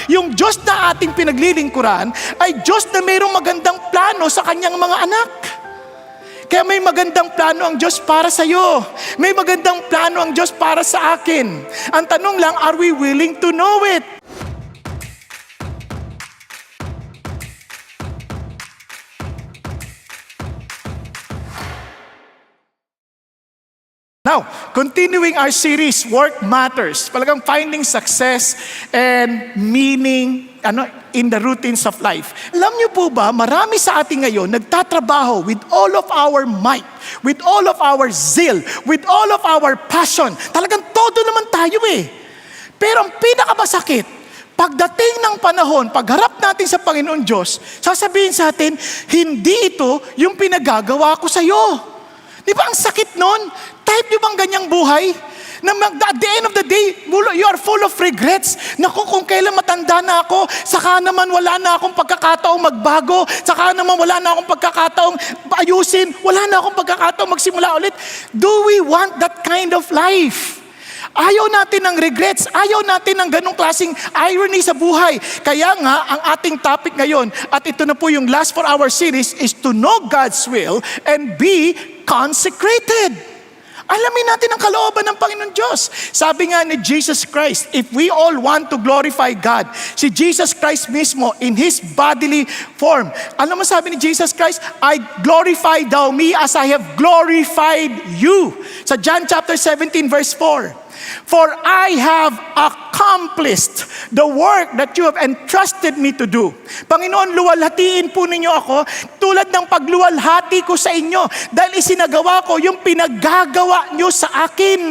yung Diyos na ating pinaglilingkuran ay Diyos na mayroong magandang plano sa kanyang mga anak. Kaya may magandang plano ang Diyos para sa iyo. May magandang plano ang Diyos para sa akin. Ang tanong lang, are we willing to know it? Now, continuing our series, Work Matters. Talagang finding success and meaning in the routines of life. Alam niyo po ba, marami sa atin ngayon nagtatrabaho with all of our might, with all of our zeal, with all of our passion. Talagang todo naman tayo eh. Pero ang pinakamasakit, pagdating ng panahon, pagharap natin sa Panginoon Diyos, sasabihin sa atin, hindi ito yung pinagagawa ko sa iyo. Di ba ang sakit nun? Type niyo bang ganyang buhay? Na at the end of the day, you are full of regrets. Naku, kung kailan matanda na ako, saka naman wala na akong pagkakataong magbago, saka naman wala na akong pagkakataong ayusin, wala na akong pagkakataong magsimula ulit. Do we want that kind of life? Ayaw natin ng regrets, ayaw natin ng ganong klaseng irony sa buhay. Kaya nga, ang ating topic ngayon, at ito na po yung last for our series, is to know God's will and be consecrated. Alamin natin ang kalooban ng Panginoon Diyos. Sabi nga ni Jesus Christ, if we all want to glorify God, si Jesus Christ mismo in His bodily form. Alam mo sabi ni Jesus Christ, I glorify thou me as I have glorified you. Sa John chapter 17 verse 4. For I have accomplished the work that you have entrusted me to do. Panginoon, luwalhatiin po ninyo ako tulad ng pagluwalhati ko sa inyo dahil isinagawa ko yung pinaggagawa nyo sa akin.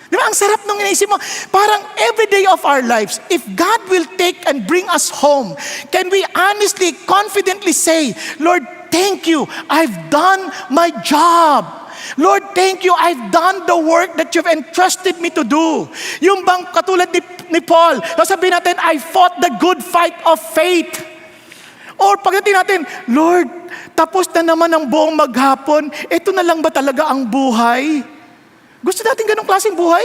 Di ba? Ang sarap nung iniisip mo. Parang every day of our lives, if God will take and bring us home, can we honestly, confidently say, Lord, thank you. I've done my job. Lord, thank you. I've done the work that you've entrusted me to do. Yung bang katulad ni Paul, sasabihin natin, I fought the good fight of faith. Or pagdating natin, Lord, tapos na naman ang buong maghapon, ito na lang ba talaga ang buhay? Gusto natin ganong klaseng buhay?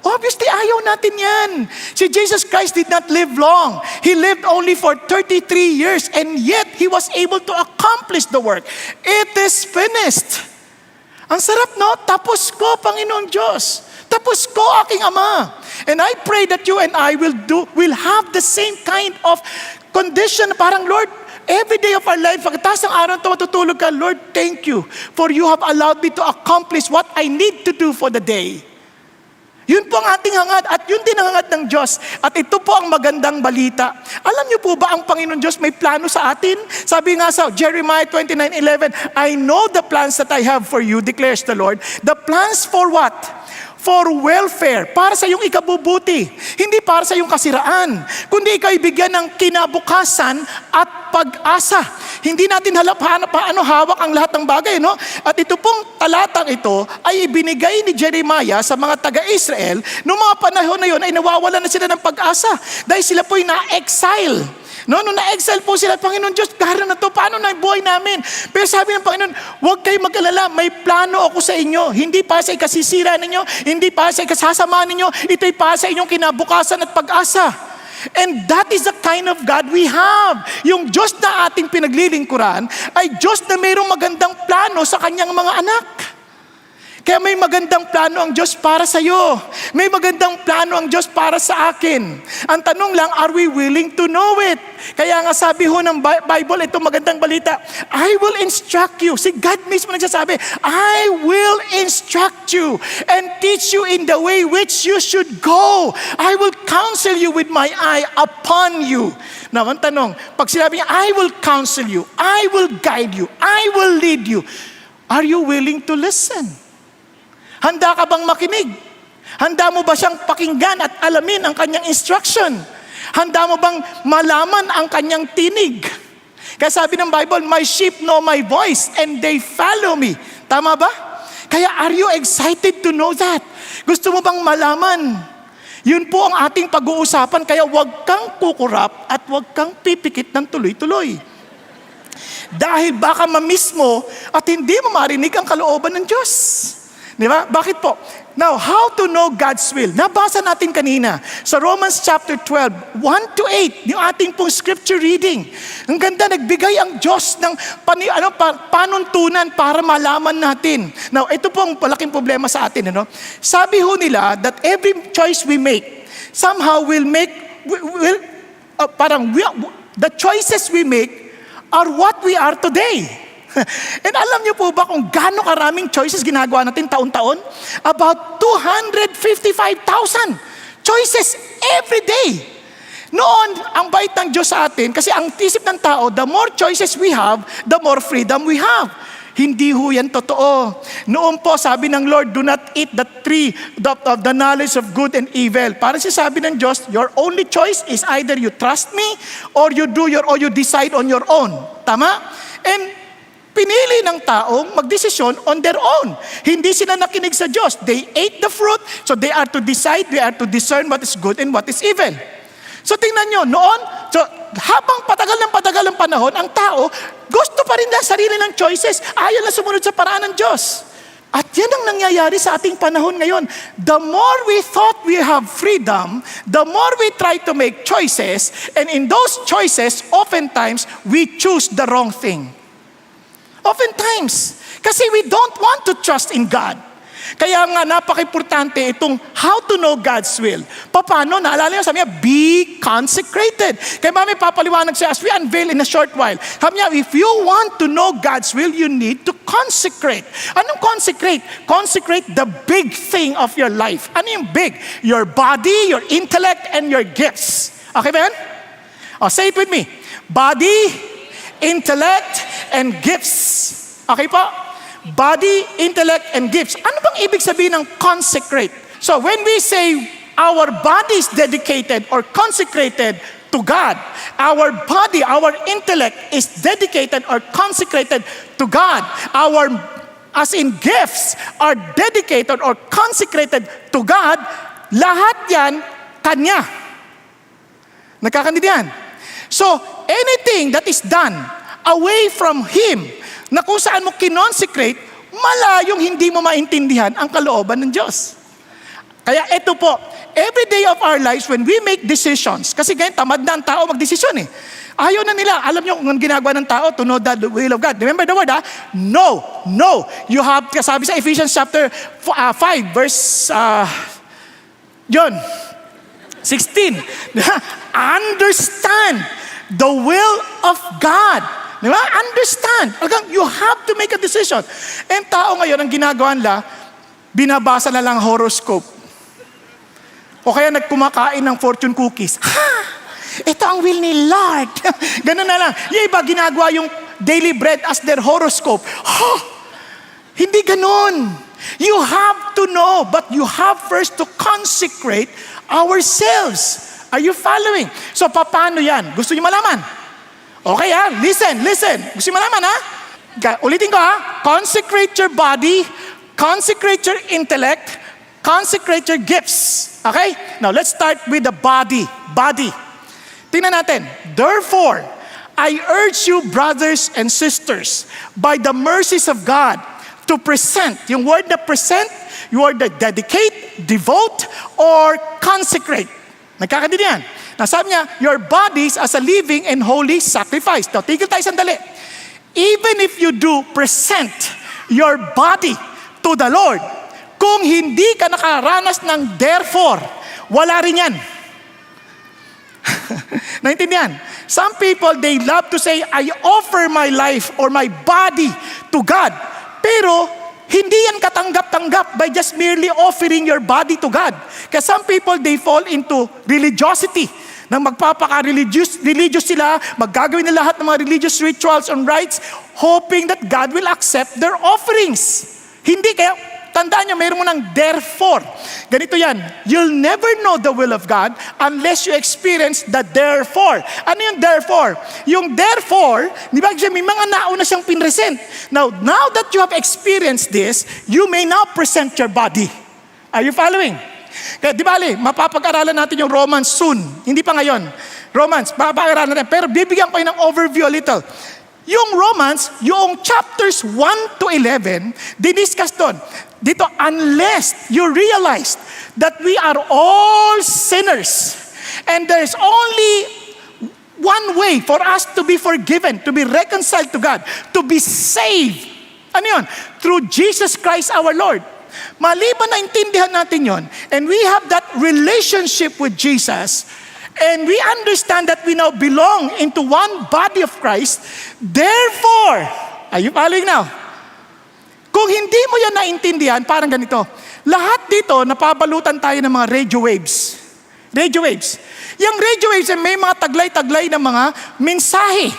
Obviously, ayaw natin yan. Si Jesus Christ did not live long. He lived only for 33 years and yet He was able to accomplish the work. It is finished. Ang sarap, no? Tapos ko, Panginoon Diyos. Tapos ko, aking Ama. And I pray that you and I will have the same kind of condition. Parang, Lord, every day of our life, pagkatapos ng araw na matutulog ka, Lord, thank you for you have allowed me to accomplish what I need to do for the day. Yun po ang ating hangad at yun din ang hangad ng Diyos. At ito po ang magandang balita. Alam niyo po ba ang Panginoon Diyos may plano sa atin? Sabi nga sa Jeremiah 29:11, I know the plans that I have for you, declares the Lord. The plans for what? For welfare, para sa iyong ikabubuti. Hindi para sa iyong kasiraan. Kundi ikaw ibigyan ng kinabukasan at pag-asa. Hindi natin paano hawak ang lahat ng bagay, no? At ito pong talatang ito ay ibinigay ni Jeremiah sa mga taga-Israel noong mga panahon na yun ay nawawalan na sila ng pag-asa dahil sila po'y na-exile. No, nung na-exile po sila, Panginoon Diyos, gano'n na to, paano na yung buhay namin? Pero sabi ng Panginoon, huwag kayong mag-alala, may plano ako sa inyo. Hindi para sa ikasisira ninyo, hindi para sa ikasasama ninyo, ito'y para sa inyong kinabukasan at pag-asa. And that is the kind of God we have. Yung Diyos na ating pinaglilingkuran ay Diyos na mayroong magandang plano sa kanyang mga anak. Kaya may magandang plano ang Diyos para sa iyo. May magandang plano ang Diyos para sa akin. Ang tanong lang, are we willing to know it? Kaya nga sabi ho ng Bible, itong magandang balita, I will instruct you. Si God mismo nagsasabi, I will instruct you and teach you in the way which you should go. I will counsel you with my eye upon you. Now, ang tanong, pag sinabi niya, I will counsel you, I will guide you, I will lead you, are you willing to listen? Handa ka bang makinig? Handa mo ba siyang pakinggan at alamin ang kanyang instruction? Handa mo bang malaman ang kanyang tinig? Kaya sabi ng Bible, my sheep know my voice and they follow me. Tama ba? Kaya are you excited to know that? Gusto mo bang malaman? Yun po ang ating pag-uusapan, kaya huwag kang kukurap at huwag kang pipikit ng tuloy-tuloy. Dahil baka mamiss mo at hindi mo marinig ang kalooban ng Diyos. Di ba? Bakit po? Now, how to know God's will? Nabasa natin kanina sa Romans chapter 12, 1-8, yung ating pong scripture reading. Ang ganda, nagbigay ang Diyos ng panuntunan para malaman natin. Now, ito pong malaking problema sa atin. Sabi ho nila that every choice we make, somehow the choices we make are what we are today. And alam niyo po ba kung gaano karaming choices ginagawa natin taon-taon? About 255,000 choices every day. Noon, ang bait ng Diyos sa atin, kasi ang isip ng tao, the more choices we have, the more freedom we have. Hindi ho yan totoo. Noon po, sabi ng Lord, do not eat the tree of the knowledge of good and evil. Para sabi ng Diyos, your only choice is either you trust me or you decide on your own. Tama? And pinili ng taong magdesisyon on their own. Hindi sila nakinig sa Diyos. They ate the fruit, so they are to decide, they are to discern what is good and what is evil. So tingnan nyo, noon, so habang patagal ng panahon, ang tao, gusto pa rin na sarili ng choices, ayaw na sumunod sa paraan ng Diyos. At yan ang nangyayari sa ating panahon ngayon. The more we thought we have freedom, the more we try to make choices, and in those choices, oftentimes, we choose the wrong thing. Oftentimes. Kasi we don't want to trust in God. Kaya nga napaka-importante itong how to know God's will. Paano? Naalala niyo, sabi niya, be consecrated. Kaya mami papaliwanag siya as we unveil in a short while. Sabi niya, if you want to know God's will, you need to consecrate. Anong consecrate? Consecrate the big thing of your life. Ano yung big? Your body, your intellect, and your gifts. Okay ba yan? Say it with me. Body, intellect, and gifts. Okay po? Body, intellect, and gifts. Ano bang ibig sabihin ng consecrate? So when we say our body is dedicated or consecrated to God, our body, our intellect is dedicated or consecrated to God. Our, as in gifts, are dedicated or consecrated to God. Lahat yan, Kanya. Nagkakaintindihan? So, anything that is done away from Him, na kung saan mo kinonsecrate, malayong hindi mo maintindihan ang kalooban ng Diyos. Kaya ito po, every day of our lives when we make decisions, kasi ganyan, tamad na ang tao magdesisyon eh. Ayaw na nila. Alam nyo kung ginagawa ng tao to know the will of God. Remember the word No. No. You have, sabi sa Ephesians chapter 5, verse, 16. Understand the will of God. Diba? Understand. You have to make a decision. And tao ngayon, ang ginagawa nila, binabasa na lang horoscope. O kaya nagkumakain ng fortune cookies. Ito ang will ni Lord. Ganun na lang. Yung iba ginagawa yung daily bread as their horoscope. Hindi ganun. You have to know, but you have first to consecrate ourselves. Are you following? So, paano yan? Gusto niyo malaman? Okay listen. Gusto mo naman Ulitin ko consecrate your body, consecrate your intellect, consecrate your gifts. Okay? Now let's start with the body. Tingnan natin. Therefore, I urge you brothers and sisters, by the mercies of God, to present. Yung word na present, yung word na dedicate, devote, or consecrate. Nagkakaintindihan? Now sabi niya, your bodies as a living and holy sacrifice. Now, tigil tayo sandali. Even if you do present your body to the Lord, kung hindi ka nakaranas ng therefore, wala rin yan. Naintindihan? Some people, they love to say, I offer my life or my body to God. Pero, hindi yan katanggap-tanggap by just merely offering your body to God. Kasi some people, they fall into religiosity. Nang magpapaka-religious sila, maggagawin na lahat ng mga religious rituals and rites, hoping that God will accept their offerings. Hindi, kaya tandaan nyo, mayroon mo ng therefore. Ganito yan, you'll never know the will of God unless you experience the therefore. Ano yung therefore? Yung therefore, di ba, may mga nauna siyang pinresent. Now that you have experienced this, you may now present your body. Are you following? Kaya di bali, mapapag-aralan natin yung Romans soon. Hindi pa ngayon. Romans, mapapag-aralan natin. Pero bibigyan ko ng overview a little. Yung Romans, yung chapters 1 to 11, diniscuss doon. dito, unless you realize that we are all sinners and there's only one way for us to be forgiven, to be reconciled to God, to be saved. Ano yun? Through Jesus Christ our Lord. Maliban na intindihan natin yon, and we have that relationship with Jesus, and we understand that we now belong into one body of Christ, therefore, are you following now? Kung hindi mo yan naintindihan, parang ganito, lahat dito, napabalutan tayo ng mga radio waves. Radio waves. Yung radio waves, may mga taglay-taglay na mga mensahe.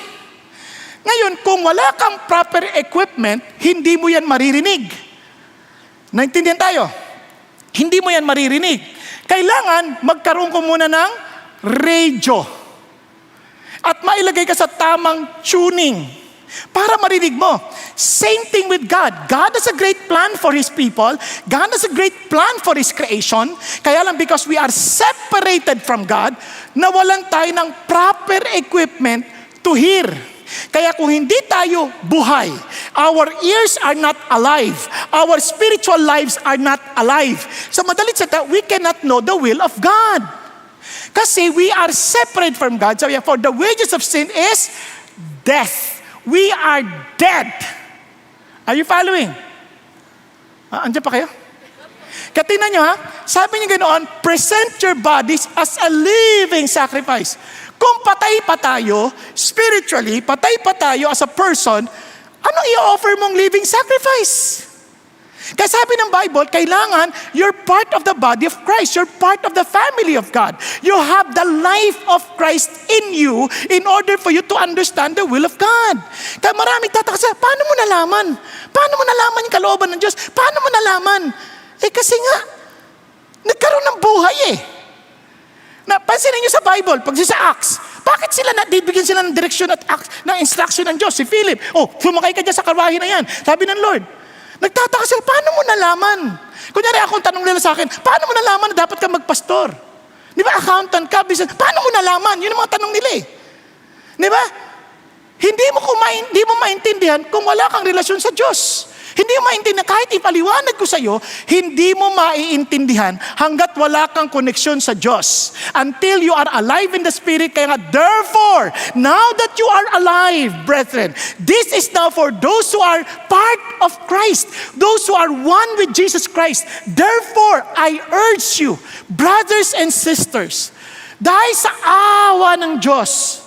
Ngayon, kung wala kang proper equipment, hindi mo yan maririnig. Naintindihan tayo? Hindi mo yan maririnig. Kailangan magkaroon ko muna ng radio. At mailagay ka sa tamang tuning para marinig mo. Same thing with God. God has a great plan for His people. God has a great plan for His creation. Kaya lang because we are separated from God, nawalan tayo ng proper equipment to hear. Kaya kung hindi tayo buhay, our ears are not alive, our spiritual lives are not alive. So madalit salita, we cannot know the will of God. Kasi we are separate from God. So for the wages of sin is death. We are dead. Are you following? Andiyan pa kayo? Katingnan nyo ha, sabi niya ganoon, present your bodies as a living sacrifice. Kung patay pa tayo, spiritually, patay pa tayo as a person, anong i-offer mong living sacrifice? Kaya sabi ng Bible, kailangan you're part of the body of Christ. You're part of the family of God. You have the life of Christ in you in order for you to understand the will of God. Kaya maraming tataka sa, paano mo nalaman? Paano mo nalaman yung kalooban ng Diyos? Paano mo nalaman? Kasi nga, nagkaroon ng buhay Pansinin niyo sa Bible, pag sa Acts, bakit sila bibigyan sila ng direksyon at ng instruction ng Diyos? Si Philip, sumakay ka dyan sa karwahe na yan. Sabi ng Lord, nagtataka sila, paano mo nalaman? Kunyari akong tanong nila sa akin, paano mo nalaman na dapat ka magpastor? Di ba, accountant ka, business, paano mo nalaman? Yun ang mga tanong nila Di ba? Hindi mo maintindihan kung wala kang relasyon sa Diyos. Hindi mo maintindihan, kahit ipaliwanag ko sa iyo, hindi mo maiintindihan hanggat wala kang koneksyon sa Diyos. Until you are alive in the Spirit, kaya nga, therefore, now that you are alive, brethren, this is now for those who are part of Christ, those who are one with Jesus Christ. Therefore, I urge you, brothers and sisters, dahil sa awa ng Diyos,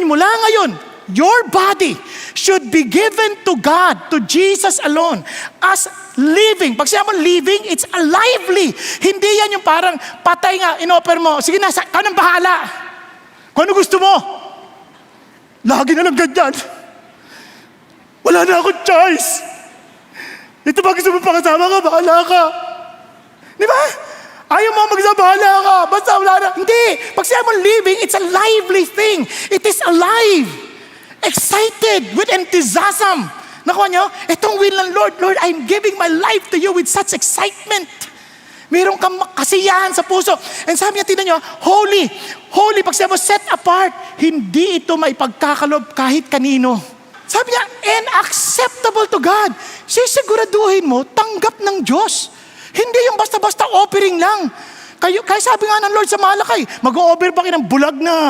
mula ngayon, your body should be given to God, to Jesus alone, as living. Pag sinabi mo living, it's a lively. Hindi yan yung parang patay nga, in-offer mo. Sige na, anong bahala? Kung ano gusto mo. Lagi na lang ganyan. Wala na akong choice. Ito ba gusto mo pakasama ka? Bahala ka. Di ba? Ayaw mo magsabahala ka. Basta wala na. Hindi. Pag sinabi mo living, it's a lively thing. It is alive. Excited with enthusiasm. Nakuha nyo? Itong will ng Lord. Lord, I'm giving my life to you with such excitement. Meron kang kasiyahan sa puso. And sabi niya, tingnan nyo, holy. Holy, pag sabi mo, set apart. Hindi ito maipagkakalob kahit kanino. Sabi niya, and acceptable to God. Sisiguraduhin mo, tanggap ng Diyos. Hindi yung basta-basta offering lang. Kaya sabi nga ng Lord sa Malakay, mag-o-offer pa kayo ng bulag na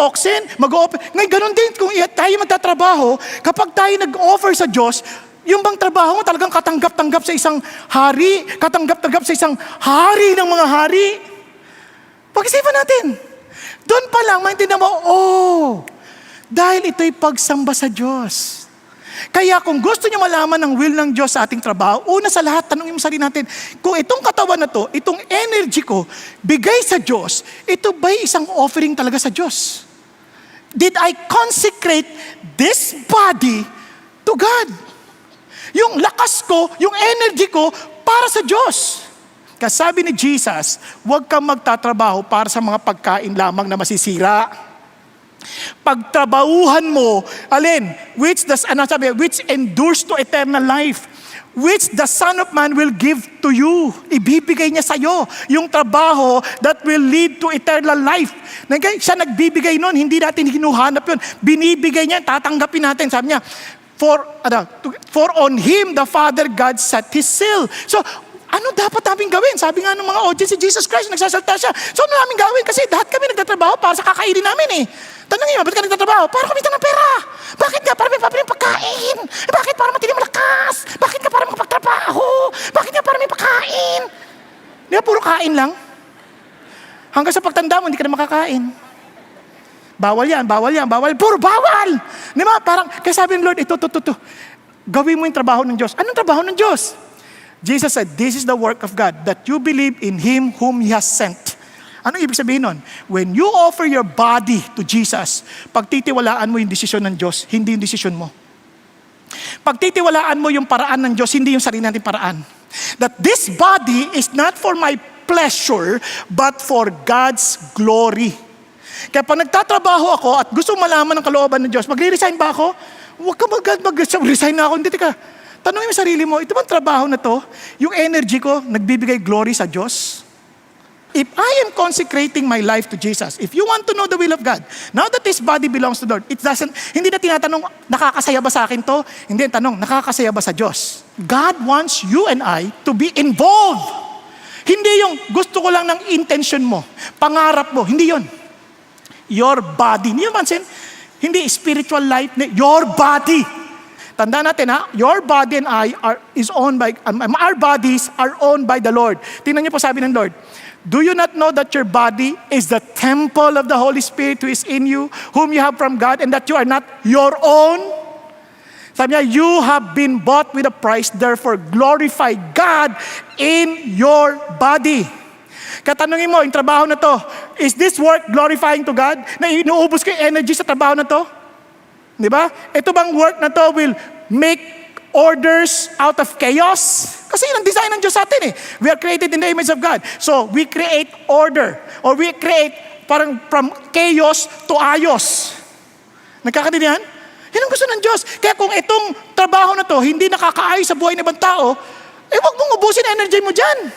oxen, mag-o-offer. Ngayon, ganun din, kung tayo magtatrabaho, kapag tayo nag-offer sa Diyos, yung bang trabaho mo talagang katanggap-tanggap sa isang hari, katanggap-tanggap sa isang hari ng mga hari. Pag-isipan natin. Doon pa lang, maintindihan mo, dahil ito'y pagsamba sa Diyos. Kaya kung gusto niyo malaman ang will ng Diyos sa ating trabaho, una sa lahat, tanongin mo sarili natin, kung itong katawan na to, itong energy ko, bigay sa Diyos, ito ba'y isang offering talaga sa Diyos? Did I consecrate this body to God? Yung lakas ko, yung energy ko, para sa Diyos. Kasabi ni Jesus, huwag kang magtatrabaho para sa mga pagkain lamang na masisira. Pagtrabahuhan mo, which endures to eternal life, which the Son of Man will give to you. Ibibigay niya sa'yo yung trabaho that will lead to eternal life. Siya nagbibigay nun, hindi natin hinuhanap yun. Binibigay niya, tatanggapin natin. Sabi niya, For on Him the Father God set His seal. So, ano dapat namin gawin? Sabi nga ng mga audience, si Jesus Christ, nagsasalta siya. So, ano namin gawin? Kasi lahat kami nagtatrabaho para sa kakainin namin eh. Tanongin mo, ba't ka nagtatrabaho? Para kumita ng pera. Bakit nga? Para may pabili ng pagkain. Bakit? Para matindi malakas. Bakit nga? Para makapagtrabaho. Bakit nga? Para may pagkain. Di ba, puro kain lang? Hanggang sa pagtanda mo, hindi ka na makakain. Bawal yan. Puro bawal! Di ba? Parang, kaya sabi ng Lord, ito. Gawin mo yung trabaho ng Diyos. Anong trabaho ng Diyos? Jesus said, this is the work of God, that you believe in Him whom He has sent. Anong ibig sabihin nun? When you offer your body to Jesus, pagtitiwalaan mo yung desisyon ng Diyos, hindi yung desisyon mo. Pagtitiwalaan mo yung paraan ng Diyos, hindi yung sarili natin paraan. That this body is not for my pleasure, but for God's glory. Kaya pag nagtatrabaho ako at gusto malaman ng kalooban ng Diyos, magre-resign ba ako? Huwag ka mag-resign na ako. Hindi ka. Tanungin mo sarili mo, ito bang trabaho na to? Yung energy ko, nagbibigay glory sa Diyos? If I am consecrating my life to Jesus, if you want to know the will of God, now that this body belongs to the Lord, hindi na tinatanong, nakakasaya ba sa akin to? Hindi, tanong, nakakasaya ba sa Diyos? God wants you and I to be involved. Hindi yung gusto ko lang ng intention mo, pangarap mo, hindi yon. Your body. Hindi yun mansin, hindi spiritual life, your body. Tandaan natin your body and I is owned by, our bodies are owned by the Lord. Tingnan niyo po sabi ng Lord, do you not know that your body is the temple of the Holy Spirit who is in you, whom you have from God, and that you are not your own? Sabi niya, you have been bought with a price, therefore glorify God in your body. Katanungin mo, yung trabaho na to, is this work glorifying to God? Na inuubos ko yung energy sa trabaho na to? Di ba? Ito bang work na to will make orders out of chaos? Kasi yun ang design ng Diyos sa atin eh. We are created in the image of God. So, we create order. Or we create parang from chaos to ayos. Nagkakaintindihan? Yan ang gusto ng Diyos. Kaya kung itong trabaho na to, hindi nakakaayos sa buhay ng ibang tao, wag mong ubusin energy mo dyan.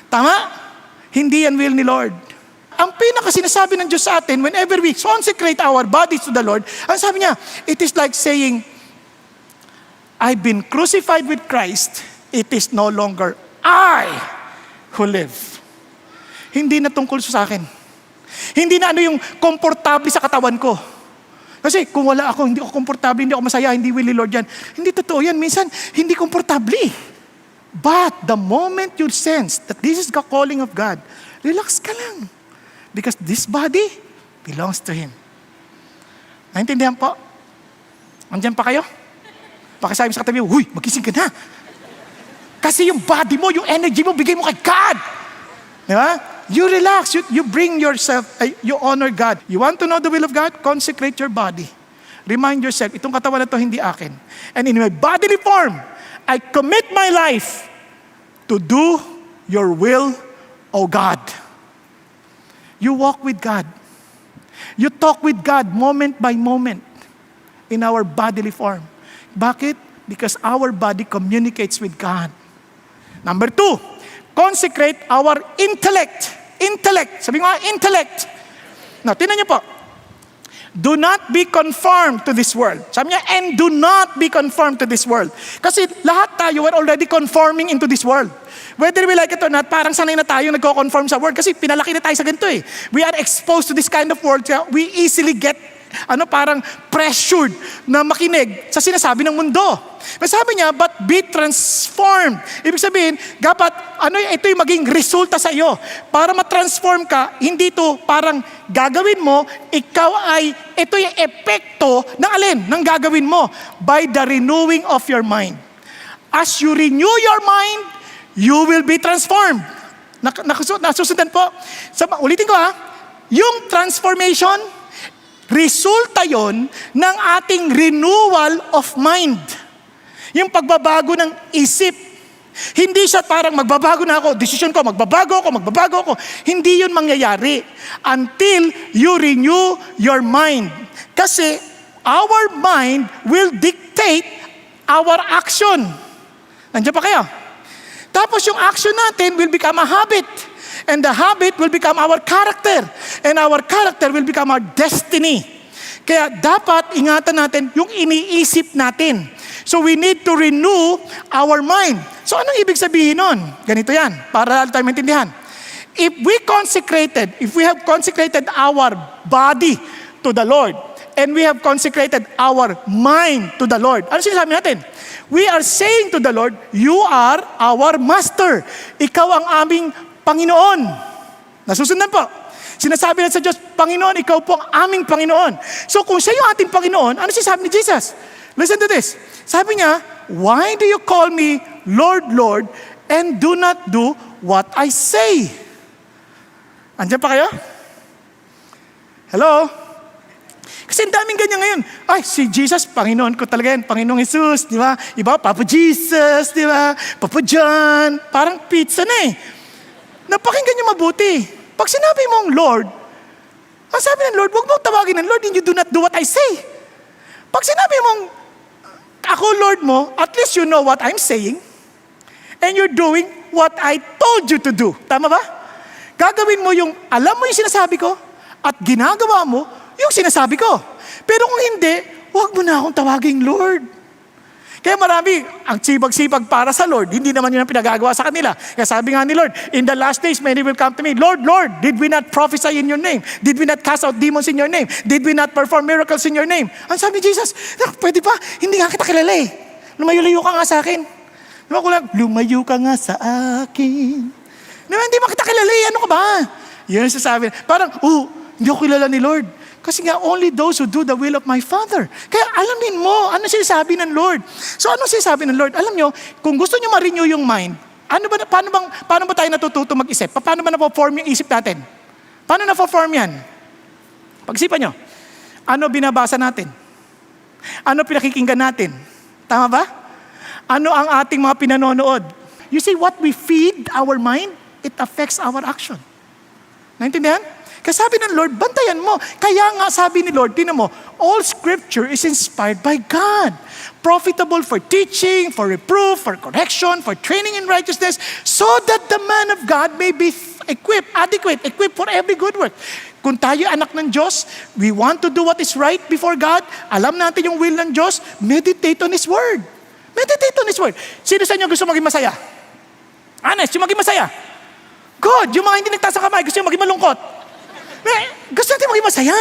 Tama? Hindi yan will ni Lord. Ang pinaka-sinasabi ng Diyos sa atin, whenever we consecrate our bodies to the Lord, ang sabi niya, it is like saying, I've been crucified with Christ, it is no longer I who live. Hindi na tungkol sa akin. Hindi na yung komportable sa katawan ko. Kasi kung wala ako, hindi ako komportable, hindi ako masaya, hindi will ni Lord yan. Hindi totoo yan. Minsan, hindi komportable. But the moment you sense that this is the calling of God, relax ka lang. Because this body belongs to Him. Naintindihan po? Andiyan pa kayo? Pakisabi sa katabi, huy, magising ka na. Kasi yung body mo, yung energy mo, bigay mo kay God. Di ba? You relax, you bring yourself, you honor God. You want to know the will of God? Consecrate your body. Remind yourself, itong katawan na to hindi akin. And in my bodily form, I commit my life to do your will, O God. You walk with God. You talk with God moment by moment in our bodily form. Bakit? Because our body communicates with God. Number 2, consecrate our intellect. Intellect. Sabi nga, intellect. Now, tingnan niyo po. Do not be conformed to this world. Sabi niya, and do not be conformed to this world. Kasi lahat tayo are already conforming into this world. Whether we like it or not, parang sanay na tayo nagko-conform sa world kasi pinalaki na tayo sa ganito eh. We are exposed to this kind of world, kaya we easily get parang pressured na makinig sa sinasabi ng mundo. Sabi niya, but be transformed. Ibig sabihin, dapat ito yung maging resulta sa iyo. Para ma-transform ka, hindi to parang gagawin mo, ito yung epekto ng alin? Ng gagawin mo by the renewing of your mind. As you renew your mind, you will be transformed. Nasusundan po. Ulitin ko yung transformation, resulta yon ng ating renewal of mind. Yung pagbabago ng isip. Hindi siya parang magbabago na ako, decision ko, magbabago ako. Hindi yun mangyayari until you renew your mind. Kasi our mind will dictate our action. Nandiyan pa kayo? Tapos yung action natin will become a habit. And the habit will become our character. And our character will become our destiny. Kaya dapat ingatan natin yung iniisip natin. So we need to renew our mind. So anong ibig sabihin nun? Ganito yan, para tayo maintindihan. If we have consecrated our body to the Lord, and we have consecrated our mind to the Lord, ano sinasabi natin? We are saying to the Lord, you are our master. Ikaw ang aming Panginoon. Nasusundan po. Sinasabi natin sa Diyos, Panginoon, ikaw po ang aming Panginoon. So kung siya yung ating Panginoon, ano sinasabi ni Jesus? Listen to this. Sabi niya, why do you call me Lord, Lord, and do not do what I say? Andiyan pa kayo? Hello? Kasi ang daming ganyan ngayon. Ay, si Jesus, Panginoon ko talaga yan. Panginoong Jesus, di ba? Iba, Papa Jesus, di ba? Papa John. Parang pizza na eh. Napakinggan niyo mabuti. Pag sinabi mong Lord, ang sabi ng Lord, huwag mong tawagin ng Lord, and you do not do what I say. Pag sinabi mong, ako Lord mo, at least you know what I'm saying, and you're doing what I told you to do. Tama ba? Gagawin mo yung, alam mo yung sinasabi ko, at ginagawa mo yung sinasabi ko. Pero kung hindi, huwag mo na akong tawaging Lord. Kaya marami, ang sibag-sibag para sa Lord, hindi naman yun ang pinagagawa sa kanila. Kaya sabi nga ni Lord, in the last days, many will come to me, Lord, Lord, did we not prophesy in your name? Did we not cast out demons in your name? Did we not perform miracles in your name? Ang sabi ni Jesus, pwede pa, hindi nga kita kilala eh. Lumayo-layo ka nga sa akin. Diba ko lang, lumayo ka nga sa akin. Diba, hindi mo kita kilala eh, ano ka ba? Yun ang sasabi. Parang, hindi ako kilala ni Lord. Kasi nga, only those who do the will of my Father. Kaya alamin mo, ano sinasabi ng Lord. So, ano sinasabi ng Lord? Alam nyo, kung gusto nyo ma-renew yung mind, paano ba tayo natututo mag-isip? Paano ba na-form yung isip natin? Paano na-form yan? Pag-isipan nyo, ano binabasa natin? Ano pinakikinggan natin? Tama ba? Ano ang ating mga pinanonood? You see, what we feed our mind, it affects our action. Naintindihan? Kasi sabi ng Lord, bantayan mo. Kaya nga sabi ni Lord, tinan mo, all scripture is inspired by God. Profitable for teaching, for reproof, for correction, for training in righteousness, so that the man of God may be equipped for every good work. Kung tayo anak ng Diyos, we want to do what is right before God, alam natin yung will ng Diyos, meditate on His Word. Meditate on His Word. Sino sa inyo gusto maging masaya? Honest, yung maging masaya. Good. Yung mga hindi nagtaas ang kamay, gusto yung maging malungkot. Gusto natin maging masaya.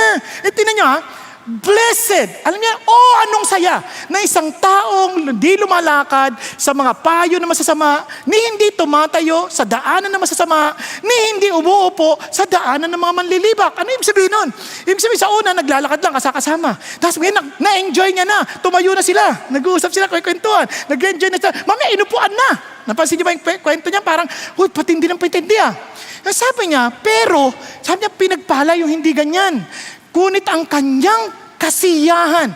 Tingnan nyo ha, blessed. Alam niya, anong saya na isang taong di lumalakad sa mga payo na masasama, ni hindi tumatayo sa daanan na masasama, ni hindi umuupo sa daanan ng mga manlilibak. Ano ibig sabihin nun? Ibig sabihin sa una, naglalakad lang kasama. Tapos ngayon, na-enjoy niya na. Tumayo na sila. Nag-uusap sila, kwentuhan. Nag-enjoy na sila. Mamaya, inupuan na. Napansin niyo ba yung kwento niya? Parang, patindi ng patindi ah. Sabi niya, pinagpala yung hindi ganyan. Kunit ang kanyang kasiyahan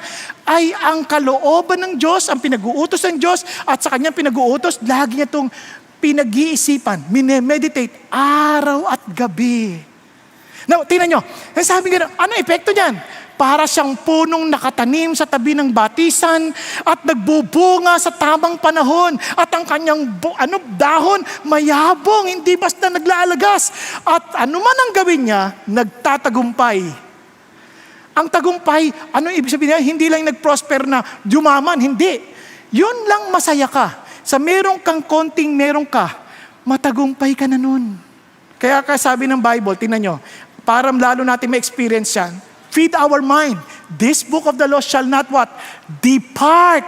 ay ang kalooban ng Diyos, ang pinag-uutos ng Diyos, at sa kanyang pinag-uutos, lagi niya itong pinag-iisipan, minemeditate, araw at gabi. Now, tingnan nyo, sabi niya, ano epekto niyan? Para siyang punong nakatanim sa tabi ng batisan at nagbubunga sa tamang panahon at ang kanyang dahon mayabong, hindi basta naglalagas. At ano man ang gawin niya, nagtatagumpay. Ang tagumpay, ano ibig sabihin niya? Hindi lang nag-prosper na yumaman, hindi. Yun lang masaya ka. Sa merong kang konting meron ka, matagumpay ka na nun. Kaya sabi ng Bible, tingnan nyo, para lalo natin ma-experience yan, feed our mind. This book of the law shall not what? Depart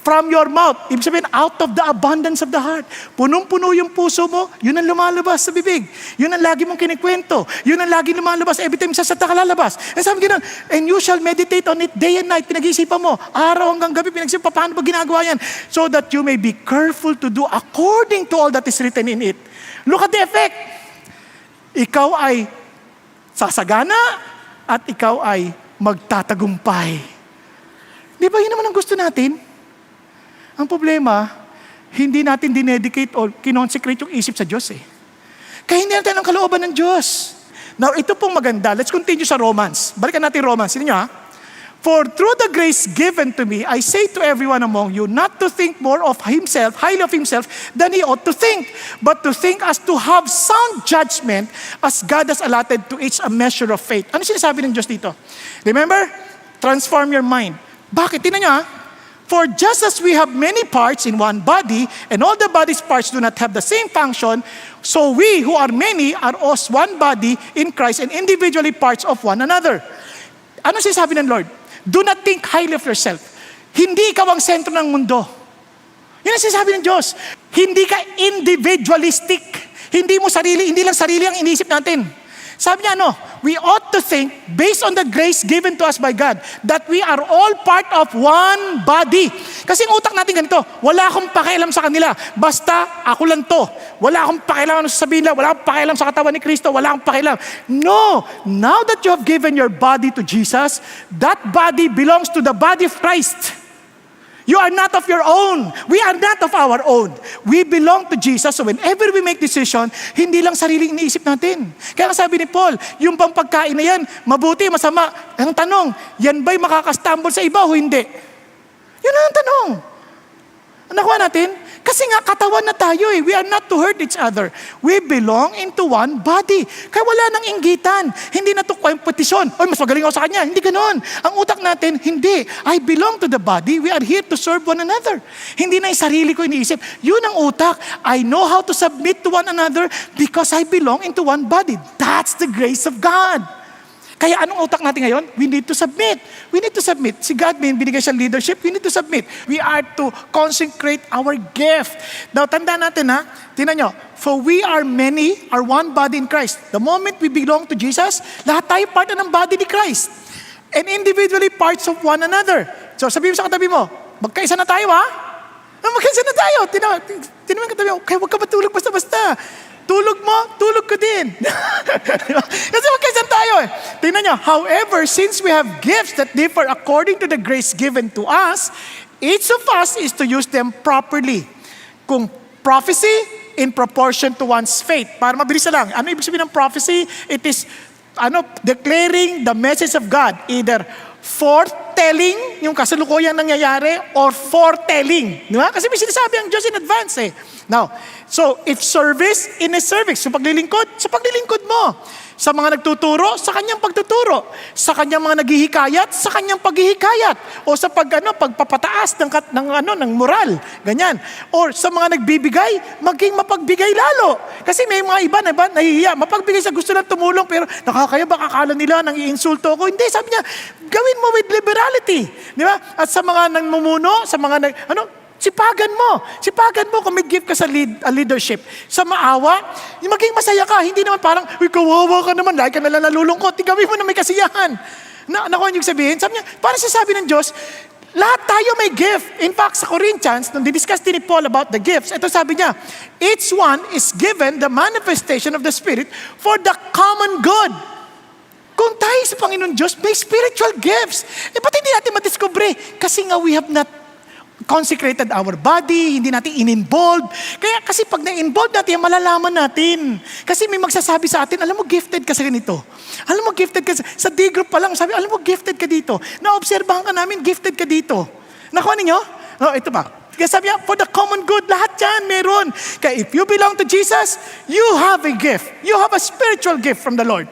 from your mouth. Ibig sabihin, out of the abundance of the heart. Punong-puno yung puso mo, yun ang lumalabas sa bibig. Yun ang lagi mong kinikwento. Yun ang lagi lumalabas every time sa ka lalabas. And sabi gano'n, and you shall meditate on it day and night. Pinag-iisipan mo. Araw hanggang gabi, pinag-iisipan, paano ba ginagawa yan? So that you may be careful to do according to all that is written in it. Look at the effect. Ikaw ay sasagana, at ikaw ay magtatagumpay. Di ba yun naman ang gusto natin? Ang problema, hindi natin dinedicate o kinonsecrate yung isip sa Diyos eh. Kaya hindi natin ang kalooban ng Diyos. Now, ito pong maganda. Let's continue sa Romans. Balikan natin Romans. Sino nyo ha? For through the grace given to me, I say to everyone among you, not to think more of himself, highly of himself, than he ought to think, but to think as to have sound judgment, as God has allotted to each a measure of faith. Ano sinasabi ng Diyos dito? Remember, transform your mind. Bakit? Tingnan nyo ha. For just as we have many parts in one body, and all the body's parts do not have the same function, so we who are many are as one body in Christ and individually parts of one another. Ano sinasabi ng Lord? Do not think highly of yourself. Hindi ikaw ang sentro ng mundo. Yan ang sinasabi ng Diyos. Hindi ka individualistic. Hindi lang sarili ang iniisip natin. Sabi niya we ought to think based on the grace given to us by God that we are all part of one body. Kasi ang utak natin ganito, wala akong pakialam sa kanila. Basta ako lang to. Wala akong pakialam sa sabihin nila. Wala akong pakialam sa katawan ni Kristo. Wala akong pakialam. No! Now that you have given your body to Jesus, that body belongs to the body of Christ. You are not of your own. We are not of our own. We belong to Jesus. So whenever we make decision, hindi lang sariling iniisip natin. Kaya sabi ni Paul, yung pang pagkain na yan, mabuti, masama. Ang tanong, yan ba'y makakastumble sa iba o hindi? Yun ang tanong. Nakuha natin? Kasi nga katawan na tayo eh. We are not to hurt each other. We belong into one body. Kaya wala nang inggitan. Hindi na to kompetisyon. Oy, mas magaling ako sa kanya. Hindi ganoon. Ang utak natin, hindi. I belong to the body. We are here to serve one another. Hindi na yung sarili ko iniisip. Yun ang utak. I know how to submit to one another because I belong into one body. That's the grace of God. Kaya anong utak natin ngayon? We need to submit. We need to submit. Si God may binigay siyang leadership, we need to submit. We are to consecrate our gift. Now, tandaan natin ha, tingnan nyo, for we are many, are one body in Christ. The moment we belong to Jesus, lahat tayo part na ng body ni Christ. And individually parts of one another. So sabihin mo sa katabi mo, magkaisa na tayo ha? Magkaisa na tayo. Tingnan mo yung katabi mo, kaya huwag ka matulog basta-basta. Tulog mo, tulog ko din. Kasi magkaisan tayo eh. Tingnan nyo, however, since we have gifts that differ according to the grace given to us, each of us is to use them properly. Kung prophecy, in proportion to one's faith. Para mabilis na lang. Ano ibig sabihin ng prophecy? It is declaring the message of God. Either foretelling, yung kasalukuyang nangyayari, or foretelling. Di ba? Kasi may sinasabi ang Diyos in advance eh. Now, so if service, in a service. So paglilingkod, sa paglilingkod mo. Sa mga nagtuturo, sa kanyang pagtuturo. Sa kanyang mga naghihikayat, sa kanyang paghihikayat. O sa pagpapataas ng moral. Ganyan. Or sa mga nagbibigay, maging mapagbigay lalo. Kasi may mga iba na nahihiya. Mapagbigay sa gusto lang tumulong, pero nakakaya ba akala nila nang iinsulto ko? Hindi, sabi niya, gawin mo with liberality. Di ba? At sa mga nangmumuno, sa mga sipagan mo kung may gift ka sa leadership. Sa maawa, maging masaya ka. Hindi naman parang, kawawa ka naman, lagi ka nalang nalulungkot. Gawin mo na may kasiyahan. Nakuha niyo sabihin? Sabi niya, para sasabi ng Diyos, lahat tayo may gift. In fact, sa Corinthians, nung didiscuss din ni Paul about the gifts, ito sabi niya, each one is given the manifestation of the Spirit for the common good. Kung tayo sa Panginoon Diyos, may spiritual gifts. Ba't hindi natin madiscover? Kasi nga we have not consecrated our body, hindi natin in-involve. Kaya kasi pag na-involve natin, malalaman natin. Kasi may magsasabi sa atin, alam mo, gifted ka sa ganito. Alam mo, gifted ka sa D-group pa lang. Sabi, alam mo, gifted ka dito. Na-obserbahan ka namin, gifted ka dito. Nakuha ninyo? Ito ba? Kaya sabi niya, for the common good, lahat yan, meron. Kaya if you belong to Jesus, you have a gift. You have a spiritual gift from the Lord.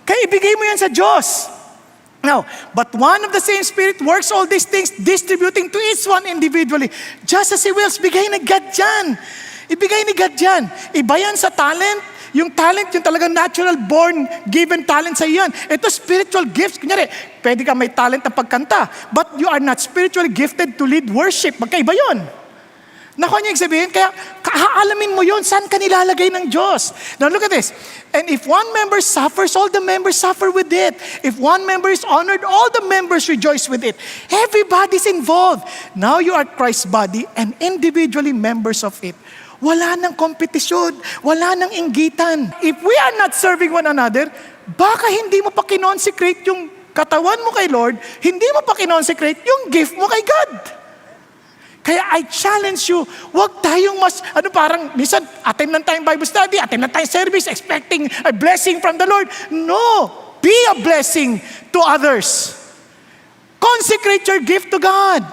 Kaya ibigay mo yan sa Diyos. Now, but one of the same Spirit works all these things, distributing to each one individually. Just as He wills, bigay ni God yan. Ibigay ni God yan. Iba yan sa talent. Yung talent, yung talagang natural born, given talent sa iyan. Ito spiritual gifts. Kunyari, pwede ka may talent na pagkanta, but you are not spiritually gifted to lead worship. Magkaiba yun. Nakuha niyo yung sabihin? Kaya haalamin mo yun, saan ka nilalagay ng Diyos? Now look at this. And if one member suffers, all the members suffer with it. If one member is honored, all the members rejoice with it. Everybody's involved. Now you are Christ's body and individually members of it. Wala nang kompetisyon, wala nang inggitan. If we are not serving one another, baka hindi mo pa kinonsecrate yung katawan mo kay Lord, hindi mo pa kinonsecrate yung gift mo kay God. Kaya I challenge you, huwag tayong parang, minsan, attend lang tayong Bible study, attend lang tayong service, expecting a blessing from the Lord. No! Be a blessing to others. Consecrate your gift to God.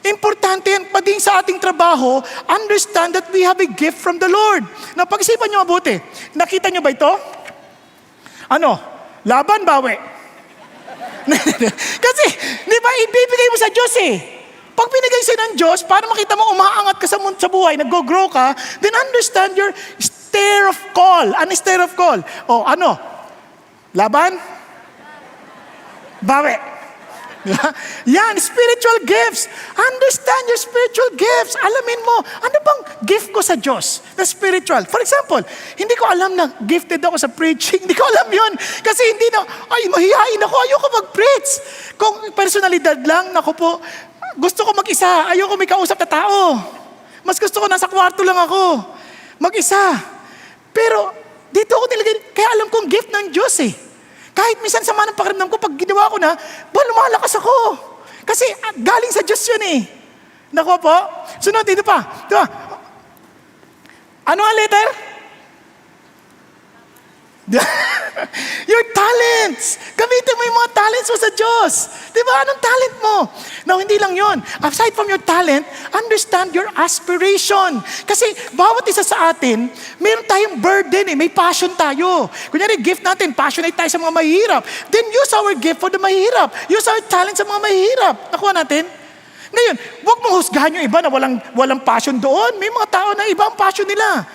Importante yan, pati sa ating trabaho, understand that we have a gift from the Lord. Now, pag-isipan nyo mabuti. Nakita nyo ba ito? Laban, bawi. Kasi, di ba, ibibigay mo sa Diyos eh. Pag binigay sa'yo ng Diyos, para makita mo umaangat ka sa buhay, nag-grow ka, then understand your stair of call. Ano stair of call? O ano? Laban? Bawi. Yan, spiritual gifts. Understand your spiritual gifts. Alamin mo, ano bang gift ko sa Diyos na spiritual? For example, hindi ko alam na gifted ako sa preaching. Hindi ko alam yun. Kasi hindi na, mahihain ako. Ayoko mag-preach. Kung personalidad lang, naku po, gusto ko mag-isa. Ayoko may kausap na tao. Mas gusto ko nasa kwarto lang ako. Mag-isa. Pero, dito ako nilagay, kaya alam kong gift ng Diyos eh. Kahit minsan sama ng pakiramdam ko, pag ginawa ko na, lumalakas ako. Kasi galing sa Diyos yun eh. Nakuha po? Sunod, dito pa. Diba? Ano ang letter? Your talents. Gamitin mo yung mga talents mo sa Diyos. Diba? Anong talent mo? Now, hindi lang yon. Aside from your talent, understand your aspiration. Kasi bawat isa sa atin, meron tayong burden eh. May passion tayo. Kunyari, gift natin, passionate tayo sa mga mahihirap. Then use our gift for the mahihirap. Use our talent sa mga mahihirap. Nakuha natin? Ngayon, huwag mong husgahan yung iba na walang passion doon. May mga tao na iba ang passion nila.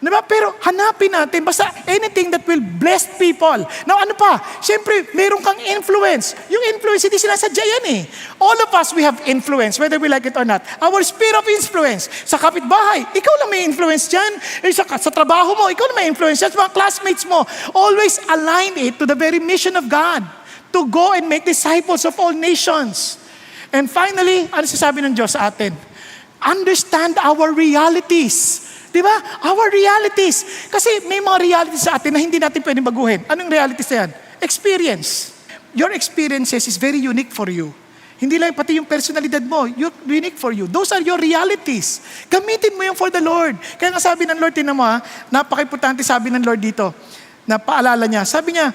Diba? Pero hanapin natin, basta anything that will bless people. Now ano pa? Siyempre, meron kang influence. Yung influence, hindi sinasadya yan eh. All of us, we have influence, whether we like it or not. Our sphere of influence. Sa kapitbahay, ikaw lang may influence dyan. Sa trabaho mo, ikaw lang may influence dyan. Sa mga classmates mo, always align it to the very mission of God. To go and make disciples of all nations. And finally, ano sasabi ng Diyos sa atin? Understand our realities. Diba? Our realities. Kasi may mga realities sa atin na hindi natin pwedeng baguhin. Anong realities na yan? Experience. Your experiences is very unique for you. Hindi lang pati yung personalidad mo, unique for you. Those are your realities. Gamitin mo yung for the Lord. Kaya nga sabi ng Lord, tinan mo napaka-importante sabi ng Lord dito, na paalala niya. Sabi niya,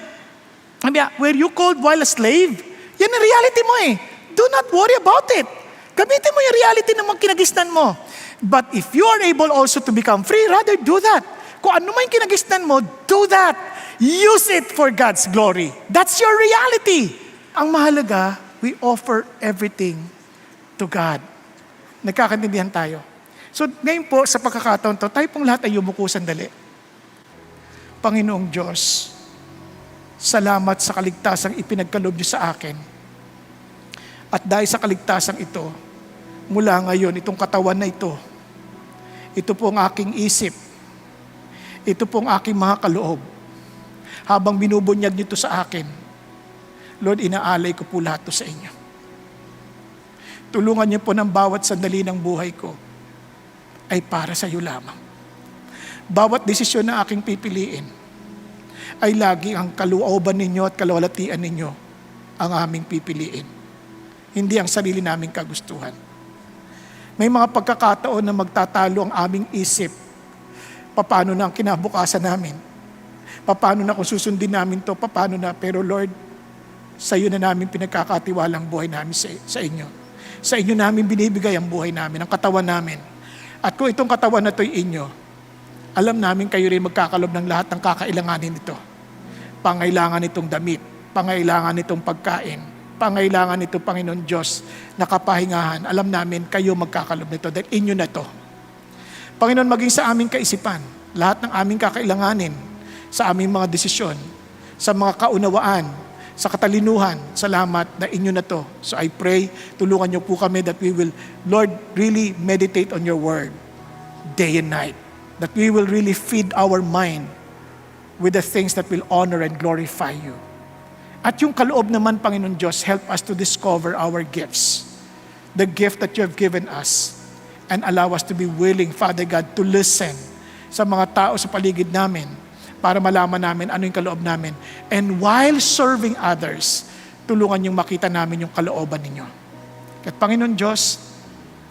were you called while a slave? Yan ang reality mo eh. Do not worry about it. Gamitin mo yung reality ng mga kinagisnan mo. But if you are able also to become free, rather do that. Kung ano man kinagisnan mo, do that. Use it for God's glory. That's your reality. Ang mahalaga, we offer everything to God. Nagkakaintindihan tayo. So ngayon po, sa pagkakataon to, tayo pong lahat ay yumuko sandali. Panginoong Diyos, salamat sa kaligtasang ipinagkaloob niyo sa akin. At dahil sa kaligtasang ito, mula ngayon, itong katawan na ito po ang aking isip. Ito po ang aking mga kaloob. Habang binubunyag niyo ito sa akin, Lord, inaalay ko po lahat ito sa inyo. Tulungan niyo po ng bawat sandali ng buhay ko ay para sa iyo lamang. Bawat desisyon na aking pipiliin ay lagi ang kalooban ninyo at kalwalatian ninyo ang aming pipiliin. Hindi ang sarili naming kagustuhan. May mga pagkakataon na magtatalo ang aming isip. Paano na ang kinabukasan namin? Paano na kung susundin namin to? Paano na? Pero Lord, sa iyo na namin pinagkakatiwala ang buhay namin sa inyo. Sa inyo namin binibigay ang buhay namin, ang katawan namin. At kung itong katawan na to'y inyo, alam namin kayo rin magkakalob ng lahat ng kakailanganin nito. Pangailangan nitong damit, pangailangan nitong pagkain, pangailangan nito, Panginoon Diyos, na kapahingahan. Alam namin, kayo magkakalob nito dahil inyo na to. Panginoon, maging sa aming kaisipan, lahat ng aming kakailanganin, sa aming mga desisyon, sa mga kaunawaan, sa katalinuhan, salamat na inyo na to. So I pray, tulungan niyo po kami that we will, Lord, really meditate on your word day and night. That we will really feed our mind with the things that will honor and glorify you. At yung kaloob naman, Panginoon Diyos, help us to discover our gifts. The gift that you have given us. And allow us to be willing, Father God, to listen sa mga tao sa paligid namin para malaman namin ano yung kaloob namin. And while serving others, tulungan yung makita namin yung kalooban ninyo. At Panginoon Diyos,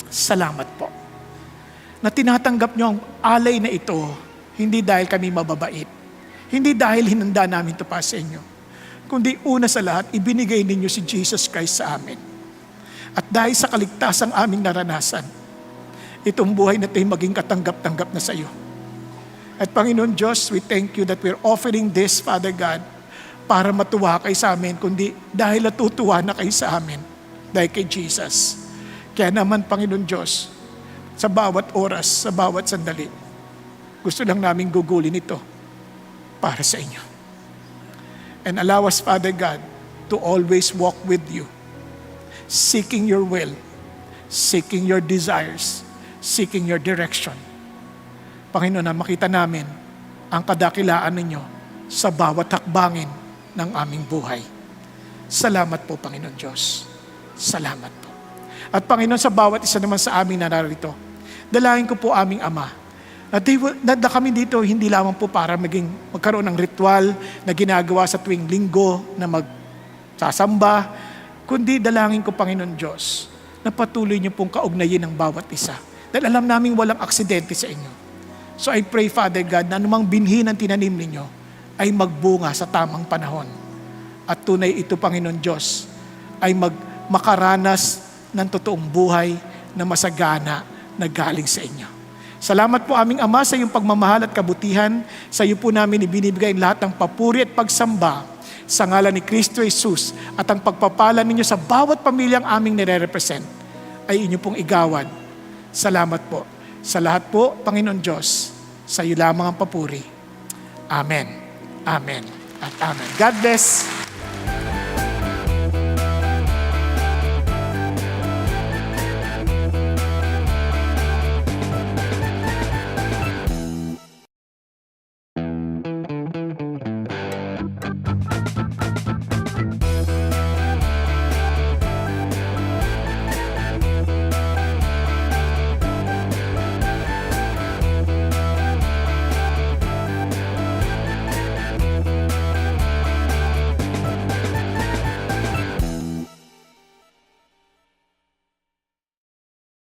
salamat po. Na tinatanggap nyo ang alay na ito, hindi dahil kami mababait. Hindi dahil hinanda namin ito para sa inyo. Kundi una sa lahat, ibinigay ninyo si Jesus Christ sa amin. At dahil sa kaligtasang aming naranasan, itong buhay na ito'y maging katanggap-tanggap na sa iyo. At Panginoon Diyos, we thank you that we're offering this, Father God, para matuwa kayo sa amin, kundi dahil natutuwa na kayo sa amin, dahil kay Jesus. Kaya naman, Panginoon Diyos, sa bawat oras, sa bawat sandali, gusto lang namin gugulin ito para sa inyo. And allow us, Father God, to always walk with you, seeking your will, seeking your desires, seeking your direction. Panginoon, na makita namin ang kadakilaan ninyo sa bawat hakbangin ng aming buhay. Salamat po, Panginoon Diyos. Salamat po. At Panginoon, sa bawat isa naman sa aming nararito, dalangin ko po aming Ama, na kami dito hindi lamang po para magkaroon ng ritual na ginagawa sa tuwing linggo na magsasamba, kundi dalangin ko, Panginoon Diyos, na patuloy niyo pong kaugnayin ng bawat isa. Dahil alam namin walang aksidente sa inyo. So I pray, Father God, na anumang binhi ng tinanim ninyo ay magbunga sa tamang panahon. At tunay ito, Panginoon Diyos, ay makaranas ng totoong buhay na masagana na galing sa inyo. Salamat po aming Ama sa iyong pagmamahal at kabutihan. Sa iyo po namin ibinibigay lahat ng papuri at pagsamba sa ngalan ni Kristo Jesus, at ang pagpapala ninyo sa bawat pamilyang aming nire-represent ay inyo pong igawad. Salamat po. Sa lahat po, Panginoon Diyos, sa iyo lamang ang papuri. Amen. Amen. At amen. God bless.